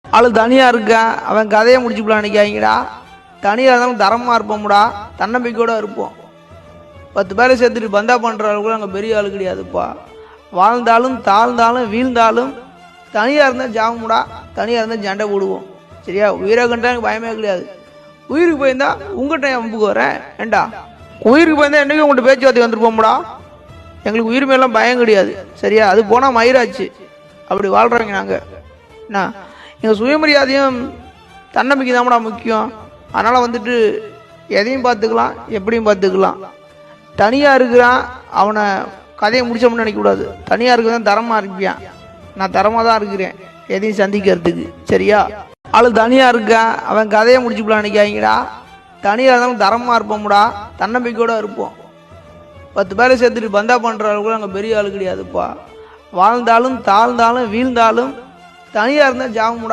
ஆளு தனியா இருக்கான், அவன் கதையை முடிச்சுக்கலாம் நினைக்காங்கடா. தனியா இருந்தாலும் தரமா இருப்போம்டா, தன்னம்பிக்கையோட இருப்போம். 10 பேரை சேர்த்துட்டு பந்தா பண்ற அளவுக்கு நாங்கள் பெரிய ஆளு கிடையாதுப்பா. வாழ்ந்தாலும் தாழ்ந்தாலும் வீழ்ந்தாலும் தனியா இருந்தா ஜாமுடா, தனியா இருந்தா சண்டை போடுவோம். சரியா? உயிரை கண்டா எனக்கு பயமே கிடையாது. உயிருக்கு போயிருந்தா உங்கள்கிட்ட அம்புக்கு வரேன் ஏண்டா. உயிருக்கு போயிருந்தா என்னைக்கு உங்கள்கிட்ட பேச்சுவார்த்தை வந்துருப்போம்டா. எங்களுக்கு உயிர் மேலாம் பயம் கிடையாது. சரியா? அது போனால் மயிராச்சு. அப்படி வாழ்கிறோங்க நாங்கள். என்ன எங்கள் சுயமரியாதையும் தன்னம்பிக்கை தான்டா முக்கியம். அதனால் வந்துட்டு எதையும் பார்த்துக்கலாம், எப்படியும் பார்த்துக்கலாம். தனியாக இருக்கிறான், அவனை கதையை முடிச்சோம்னு நினைக்கக்கூடாது. தனியாக இருக்கிறதான் தரமாக இருப்பியான். நான் தரமாக தான் இருக்கிறேன் எதையும் சந்திக்கிறதுக்கு. சரியா? ஆளு தனியாக இருக்கான், அவன் கதையை முடிச்சுக்கலாம் நினைக்காங்கடா. தனியாக இருந்தாலும் தரமாக இருப்போம்டா, தன்னம்பிக்கையோடு இருப்போம். 10 பேரை சேர்த்துட்டு பந்தா பண்ணுற அளவுக்கு நாங்கள் பெரிய ஆளு கிடையாதுப்பா. வாழ்ந்தாலும் தாழ்ந்தாலும் வீழ்ந்தாலும் தனியாக இருந்தால் ஜாமுடா.